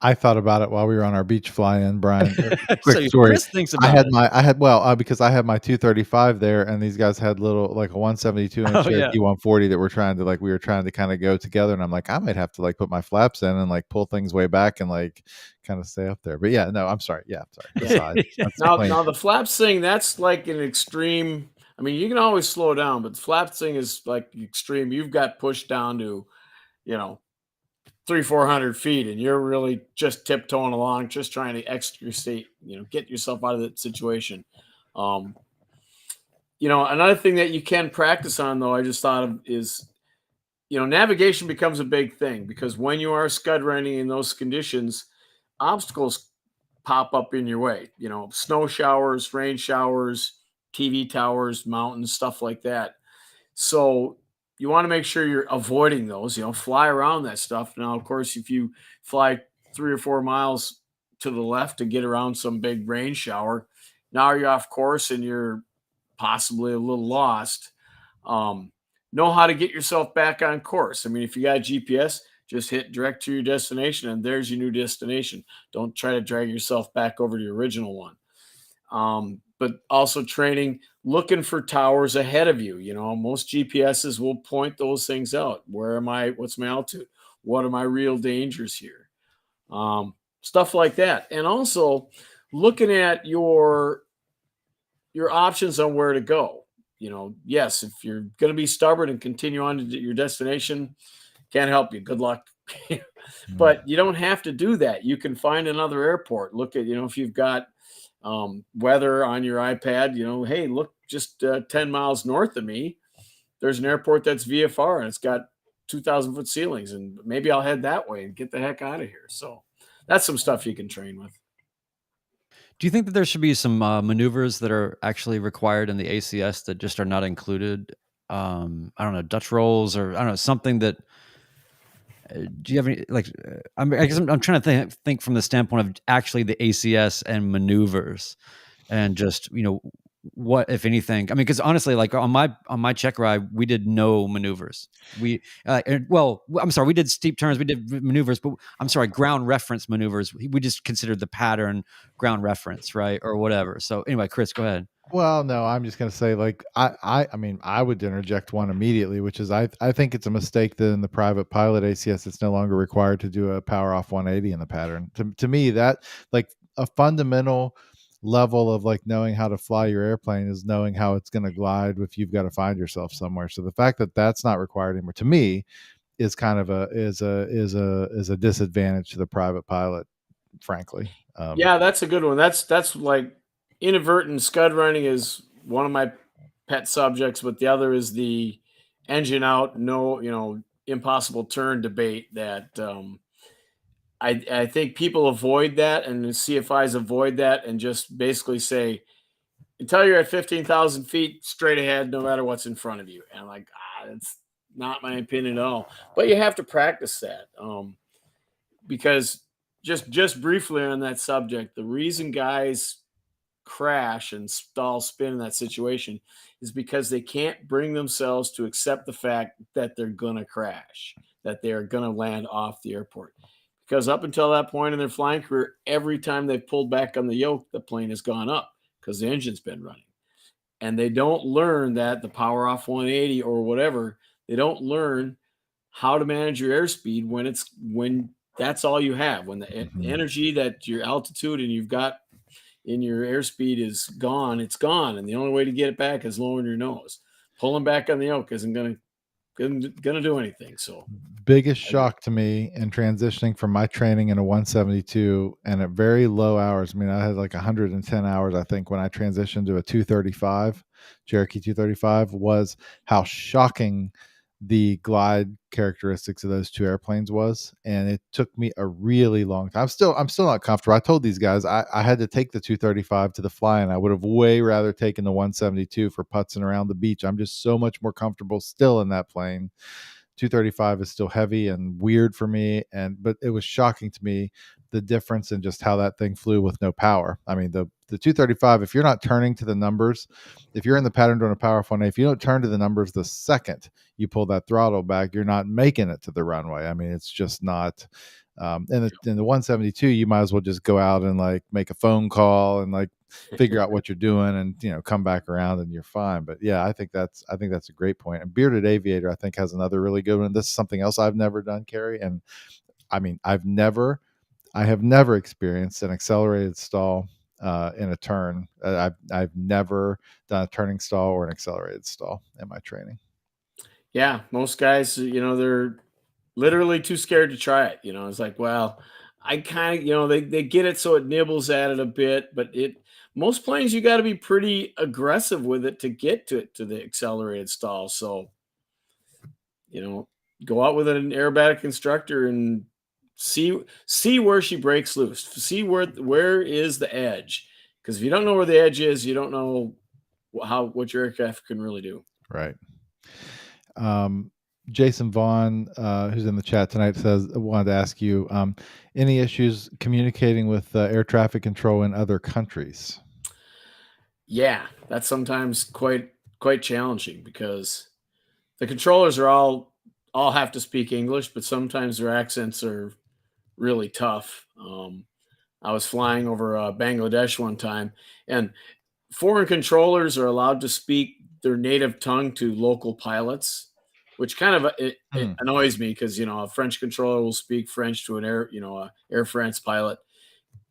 I thought about it while we were on our beach fly-in, Brian. Quick So story. Chris thinks about it. Because I had my 235 there, and these guys had little like a 172 and a Cherokee 140 that we were trying to kind of go together. And I'm like, I might have to like put my flaps in and like pull things way back and like kind of stay up there. But yeah, no, I'm sorry. Yeah, I'm sorry. Now the flaps thing, that's like an extreme. I mean, you can always slow down, but the flaps thing is like extreme. You've got pushed down to, 300-400 feet, and you're really just tiptoeing along, just trying to extricate, get yourself out of that situation. Another thing that you can practice on, though, I just thought of is, navigation becomes a big thing, because when you are scud running in those conditions, obstacles pop up in your way, snow showers, rain showers, TV towers, mountains, stuff like that. So you want to make sure you're avoiding those, fly around that stuff. Now, of course, if you fly 3 or 4 miles to the left to get around some big rain shower, now you're off course and you're possibly a little lost. Know how to get yourself back on course. I mean, if you got GPS, just hit direct to your destination, and there's your new destination. Don't try to drag yourself back over to your original one. But also training, looking for towers ahead of you. Most GPSs will point those things out. Where am I? What's my altitude? What are my real dangers here? Stuff like that. And also looking at your options on where to go. Yes, if you're going to be stubborn and continue on to your destination, can't help you. Good luck. But you don't have to do that. You can find another airport. Look at, if you've got weather on your iPad, hey, look, just 10 miles north of me, there's an airport that's VFR and it's got 2,000 foot ceilings, and maybe I'll head that way and get the heck out of here. So that's some stuff you can train with. Do you think that there should be some maneuvers that are actually required in the ACS that just are not included? I don't know, Dutch rolls, or I don't know, something that. Do you have any I guess I'm trying to think from the standpoint of actually the ACS and maneuvers, and just what, if anything. I mean, because honestly, like on my check ride, we did no maneuvers. We I'm sorry, we did steep turns, we did maneuvers, but I'm sorry, ground reference maneuvers. We just considered the pattern ground reference, right, or whatever. So anyway, Chris, go ahead. Well, no, I'm just going to say, like, I mean, I would interject one immediately, which is I think it's a mistake that in the private pilot ACS, it's no longer required to do a power off 180 in the pattern. To me, that like a fundamental level of like knowing how to fly your airplane is knowing how it's going to glide if you've got to find yourself somewhere. So the fact that that's not required anymore, to me, is kind of a disadvantage to the private pilot, frankly. Yeah, that's a good one. That's like inadvertent scud running is one of my pet subjects, but the other is the engine out, no, impossible turn debate that I think people avoid that, and the CFIs avoid that, and just basically say, until you're at 15,000 feet straight ahead, no matter what's in front of you. And I'm like, that's not my opinion at all. But you have to practice that, because just briefly on that subject, the reason guys crash and stall spin in that situation is because they can't bring themselves to accept the fact that they're gonna crash, that they're gonna land off the airport. Because up until that point in their flying career, every time they've pulled back on the yoke, the plane has gone up because the engine's been running. And they don't learn that the power off 180 or whatever, they don't learn how to manage your airspeed when that's all you have, when the energy, that your altitude and you've got in your airspeed is gone, it's gone. And the only way to get it back is lowering your nose. Pulling back on the yoke isn't going to do anything. So biggest shock to me in transitioning from my training in a 172 and at very low hours. I mean, I had like 110 hours, I think, when I transitioned to a 235, Cherokee 235, was how shocking the glide characteristics of those two airplanes was. And it took me a really long time. I'm still not comfortable. I told these guys I had to take the 235 to the fly, and I would have way rather taken the 172 for putzing around the beach. I'm just so much more comfortable still in that plane. 235 is still heavy and weird for me, but it was shocking to me the difference in just how that thing flew with no power. I mean, the 235, if you're not turning to the numbers, if you're in the pattern doing a powerful, if you don't turn to the numbers the second you pull that throttle back, you're not making it to the runway. I mean, it's just not. In the 172, you might as well just go out and like make a phone call and like figure out what you're doing and, you know, come back around and you're fine. But yeah, I think that's a great point. And Bearded Aviator, I think, has another really good one. This is something else I've never done, Kerry. And I mean, I have never experienced an accelerated stall in a turn. I've never done a turning stall or an accelerated stall in my training. Yeah, most guys, you know, they're literally too scared to try it. You know, it's like, well, I kind of, you know, they get it so it nibbles at it a bit, but most planes you got to be pretty aggressive with it to get to the accelerated stall. So, you know, go out with an aerobatic instructor and see where she breaks loose. See where is the edge, because if you don't know where the edge is, you don't know what your aircraft can really do. Right. Jason Vaughn, who's in the chat tonight, wanted to ask you any issues communicating with air traffic control in other countries? Yeah, that's sometimes quite challenging, because the controllers are all have to speak English, but sometimes their accents are really tough. I was flying over Bangladesh one time, and foreign controllers are allowed to speak their native tongue to local pilots, which kind of it annoys me, because, you know, a French controller will speak French to an Air France pilot,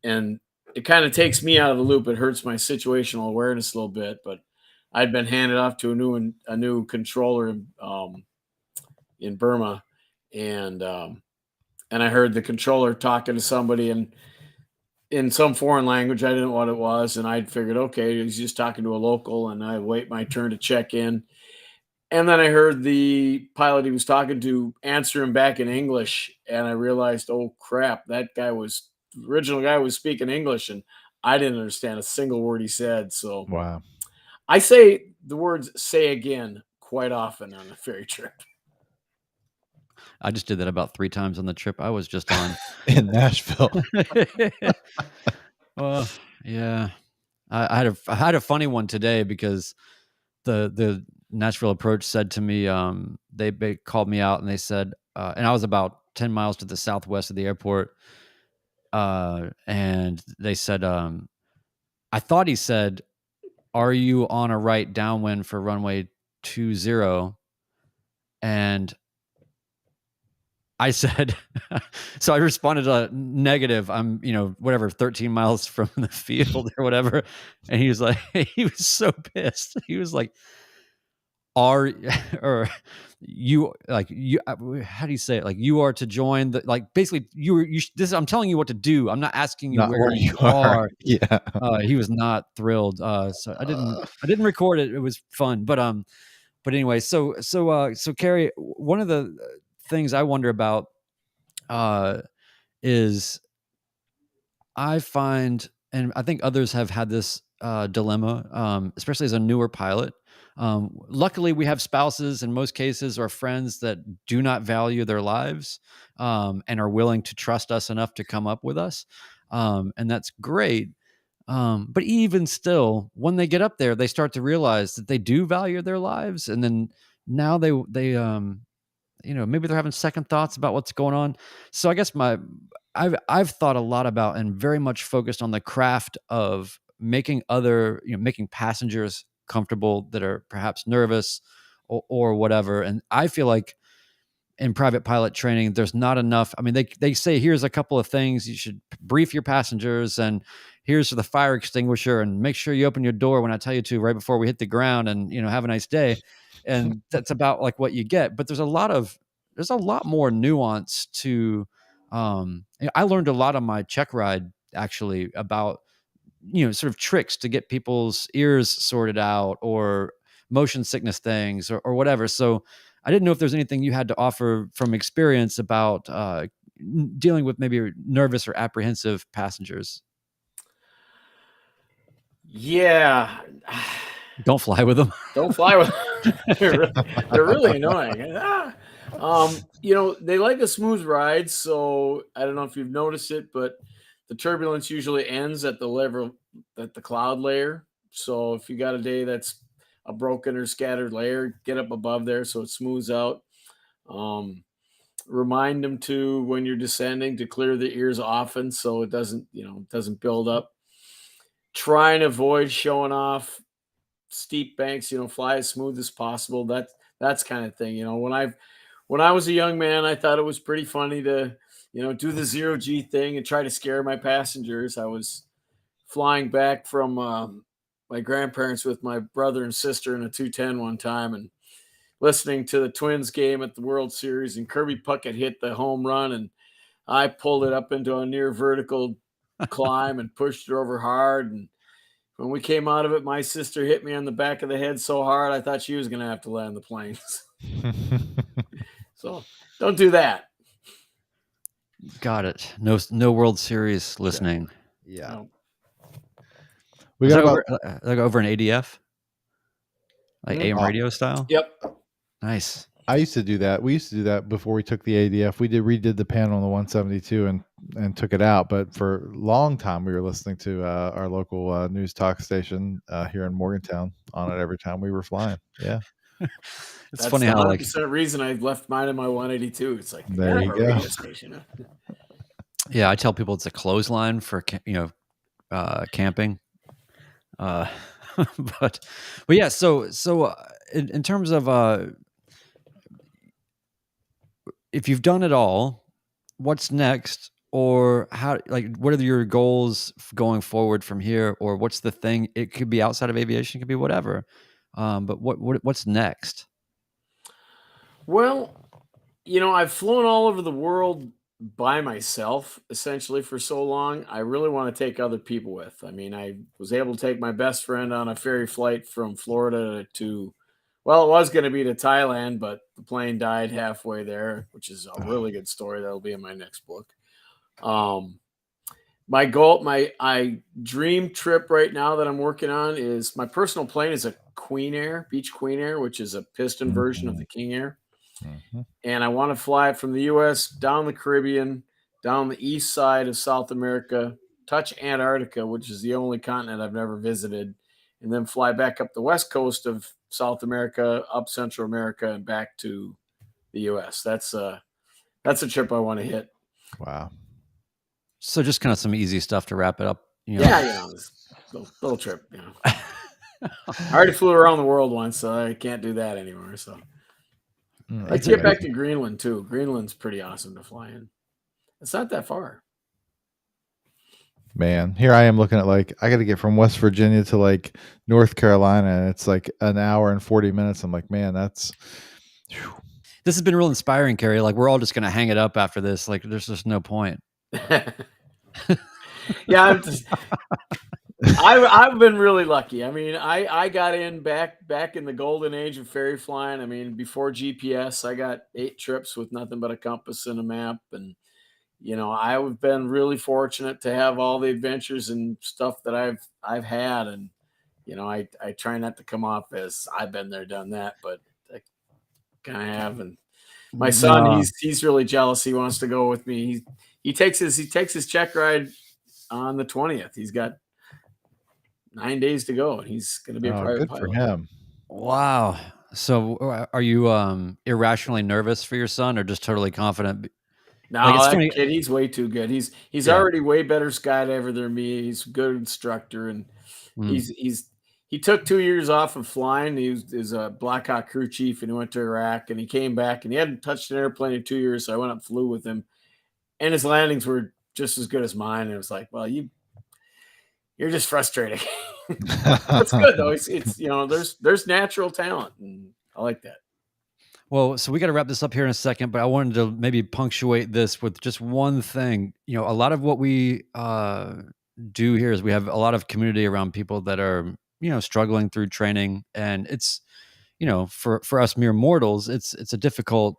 and it kind of takes me out of the loop. It hurts my situational awareness a little bit, but I'd been handed off to a new controller in Burma, and I heard the controller talking to somebody in some foreign language. I didn't know what it was, and I figured, okay, he's just talking to a local, and I wait my turn to check in. And then I heard the pilot he was talking to answer him back in English, and I realized, oh crap, the original guy was speaking English, and I didn't understand a single word he said. So wow, I say the words "say again" quite often on a ferry trip. I just did that about 3 times on the trip I was just on in Nashville. Well, yeah, I had a funny one today, because the Nashville approach said to me, they called me out and they said, and I was about 10 miles to the southwest of the airport, and they said, I thought he said, "Are you on a right downwind for runway 20?" And I said, so I responded negative. I'm, whatever, 13 miles from the field or whatever. And he was like, he was so pissed. He was like, how do you say it? Like, you are to join basically I'm telling you what to do. I'm not asking you where you are. Yeah. He was not thrilled. So I didn't record it. It was fun. But anyway, so Kerry, one of the things I wonder about is, I find, and I think others have had this dilemma, especially as a newer pilot. Luckily, we have spouses in most cases, or friends that do not value their lives and are willing to trust us enough to come up with us. And that's great. But even still, when they get up there, they start to realize that they do value their lives. And then now they maybe they're having second thoughts about what's going on. So I guess I've thought a lot about, and very much focused on, the craft of making making passengers comfortable that are perhaps nervous or whatever. And I feel like in private pilot training, there's not enough. I mean, they say, here's a couple of things you should brief your passengers, and here's the fire extinguisher, and make sure you open your door when I tell you to, right before we hit the ground, and have a nice day. And that's about like what you get. But there's a lot more nuance to. I learned a lot on my check ride, actually, about sort of tricks to get people's ears sorted out, or motion sickness things, or whatever. So I didn't know if there's anything you had to offer from experience about dealing with maybe nervous or apprehensive passengers. Yeah. Don't fly with them. Don't fly with them. They're really annoying. They like a smooth ride, so I don't know if you've noticed it, but the turbulence usually ends at the cloud layer. So if you got a day that's a broken or scattered layer, get up above there so it smooths out. Um, Remind them to, when you're descending, to clear the ears often so it doesn't build up. Try and avoid showing off steep banks, fly as smooth as possible. That's kind of thing. When I was a young man, I thought it was pretty funny to, do the 0G thing and try to scare my passengers. I was flying back from my grandparents with my brother and sister in a 210 one time, and listening to the Twins game at the World Series, and Kirby Puckett hit the home run, and I pulled it up into a near vertical climb and pushed it over hard. And when we came out of it, my sister hit me on the back of the head so hard I thought she was going to have to land the plane. So don't do that. Got it. No World Series listening. Yeah. No. We got over an ADF, like AM Mm-hmm. radio style. Yep. Nice. I used to do that. We used to do that before we took the ADF. We redid the panel on the 172 and took it out. But for a long time, we were listening to our local news talk station here in Morgantown on it every time we were flying. Yeah. That's funny how 100% reason I left mine in my 182. It's like, there you go. Radio station. Yeah, I tell people it's a clothesline for camping. But yeah. So in terms of if you've done it all, what's next? Or what are your goals going forward from here? Or what's the thing? It could be outside of aviation, it could be whatever. But what's next? Well, I've flown all over the world by myself essentially for so long. I really want to take other people with. I mean, I was able to take my best friend on a ferry flight from Florida to, well, it was going to be to Thailand, but the plane died halfway there, which is a really good story. That'll be in my next book. My goal, my dream trip right now that I'm working on is, my personal plane is a Beech Queen Air, which is a piston version of the King Air. Mm-hmm. And I want to fly it from the US down the Caribbean, down the east side of South America, touch Antarctica, which is the only continent I've never visited, and then fly back up the west coast of South America, up Central America, and back to the US. That's a trip I want to hit. Wow. So just kind of some easy stuff to wrap it up. Yeah, little trip. I already flew around the world once, so I can't do that anymore. So let's get back to Greenland too. Greenland's pretty awesome to fly in. It's not that far. Man, here I am looking at, I got to get from West Virginia to North Carolina, and it's an hour and 40 minutes. I'm like, man, that's. Whew. This has been real inspiring, Kerry. We're all just going to hang it up after this. There's just no point. Yeah, I've been really lucky. I mean, I got in back in the golden age of ferry flying. I mean, before GPS, I got 8 trips with nothing but a compass and a map. And, I've been really fortunate to have all the adventures and stuff that I've had. And, I try not to come off as I've been there, done that, but I kind of have. And my son, he's really jealous. He wants to go with me. He takes his check ride on the 20th. He's got 9 days to go, and he's going to be a private pilot. Good for him. Wow. So are you irrationally nervous for your son, or just totally confident? No, that kid, he's way too good. He's already way better skydiver than me. He's a good instructor, and he took 2 years off of flying. He was a Black Hawk crew chief, and he went to Iraq, and he came back, and he hadn't touched an airplane in 2 years. So I went up, flew with him, and his landings were just as good as mine. And it was like, well, you're just frustrating. That's good though. It's there's natural talent, and I like that. Well, so we got to wrap this up here in a second, but I wanted to maybe punctuate this with just one thing. A lot of what we do here is we have a lot of community around people that are, struggling through training, and it's, for us mere mortals, it's a difficult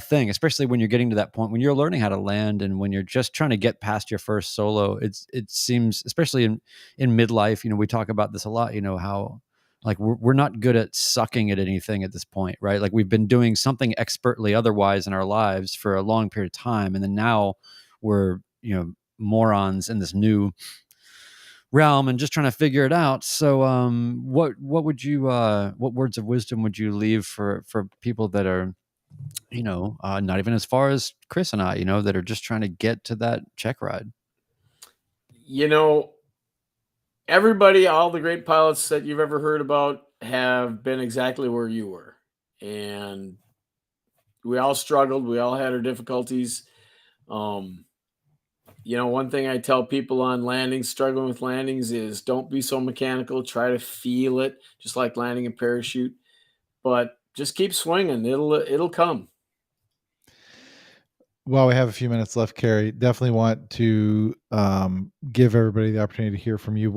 thing, especially when you're getting to that point when you're learning how to land, and when you're just trying to get past your first solo. It seems, especially in midlife, we talk about this a lot, how like we're not good at sucking at anything at this point, right? Like we've been doing something expertly otherwise in our lives for a long period of time, and then now we're, you know, morons in this new realm and just trying to figure it out. So what would you what words of wisdom would you leave for people that are, you know, not even as far as Chris and I, you know, that are just trying to get to that check ride? You know, everybody, all the great pilots that you've ever heard about have been exactly where you were. And we all struggled, we all had our difficulties. Um, you know, one thing I tell people on landings, struggling with landings, is don't be so mechanical. Try to feel it, just like landing a parachute. But just keep swinging; it'll come. Well, we have a few minutes left, Kerry. Definitely want to give everybody the opportunity to hear from you.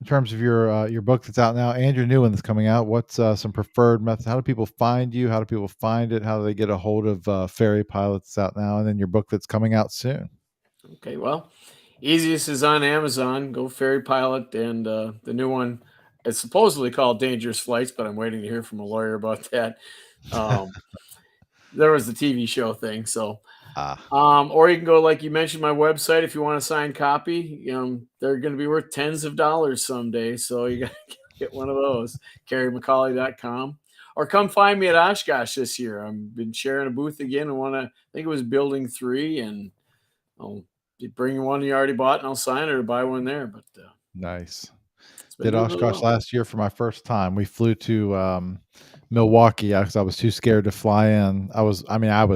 In terms of your book that's out now and your new one that's coming out, what's some preferred methods? How do people find you? How do people find it? How do they get a hold of Ferry Pilots out now, and then your book that's coming out soon? Okay, well, easiest is on Amazon. Go Ferry Pilot, and the new one is supposedly called Dangerous Flights, but I'm waiting to hear from a lawyer about that. Um, there was the TV show thing, so or you can go, like you mentioned, my website if you want a signed copy. You know, they're going to be worth tens of dollars someday, so you got to get one of those. KerryMcCauley.com, or come find me at Oshkosh this year. I've been sharing a booth again, and I think it was Building 3, and I'll bring you one you already bought, and I'll sign it or buy one there. But nice. it's been Did doing really Oshkosh well. last year for my first time. We flew to Milwaukee because I was too scared to fly in. I was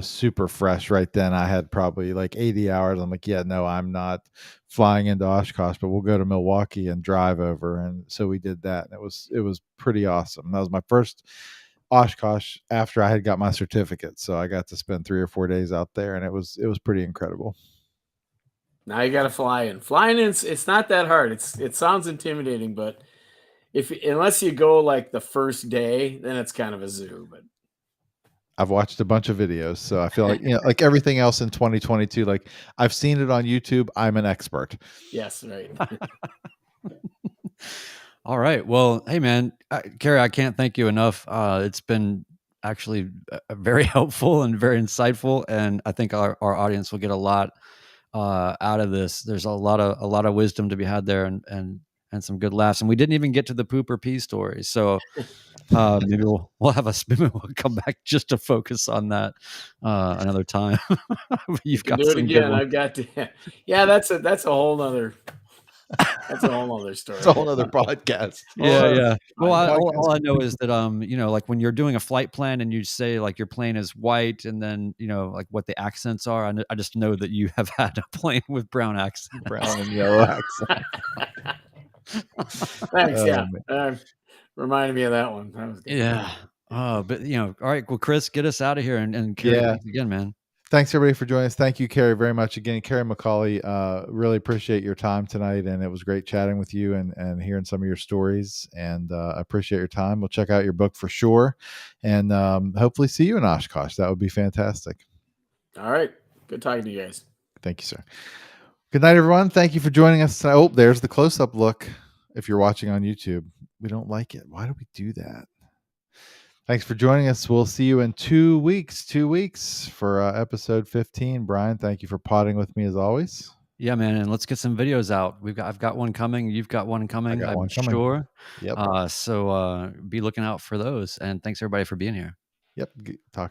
super fresh right then. I had probably like 80 hours. I'm like, yeah, no, I'm not flying into Oshkosh, but we'll go to Milwaukee and drive over. And so we did that. And it was pretty awesome. That was my first Oshkosh after I had got my certificate. So I got to spend 3 or 4 days out there, and it was pretty incredible. Now you got to fly in. Flying in, it's not that hard. It sounds intimidating, but unless you go like the first day, then it's kind of a zoo. But I've watched a bunch of videos, so I feel like, you know, like everything else in 2022, like I've seen it on YouTube. I'm an expert. yes, right. All right. Well, hey man, Kerry, I can't thank you enough. It's been actually very helpful and very insightful, and I think our audience will get a lot out of this. There's a lot of wisdom to be had there, and some good laughs. And we didn't even get to the poop or pee story, so maybe we'll have maybe we'll come back just to focus on that another time. You You've can got do it some good again. ones. I've got to. Yeah, that's a whole nother. That's a whole other story. It's a whole other podcast. Yeah. Well, Podcast. all I know is that you know, like when you're doing a flight plan and you say like your plane is white, and then you know like what the accents are. I just know that you have had a plane with brown accent, Brown and yellow accent. Thanks. Yeah, reminded me of that one. That was good. Yeah. But you know, all right. Well, Chris, get us out of here, and Kerry, Yeah. thanks again, man. Thanks everybody for joining us. Thank you, Kerry, very much. Again, Kerry McCauley, really appreciate your time tonight, and it was great chatting with you and hearing some of your stories. And I appreciate your time. We'll check out your book for sure, and hopefully see you in Oshkosh. That would be fantastic. All right. Good talking to you guys. Thank you, sir. Good night, everyone. Thank you for joining us tonight. Oh, there's the close-up look. If you're watching on YouTube, we don't like it. Why do we do that? Thanks for joining us. We'll see you in 2 weeks. 2 weeks for episode 15. Brian, thank you for potting with me as always. Yeah, man, and let's get some videos out. I've got one coming. You've got one coming. I'm sure. Yep. So be looking out for those. And thanks everybody for being here. Yep. Talk.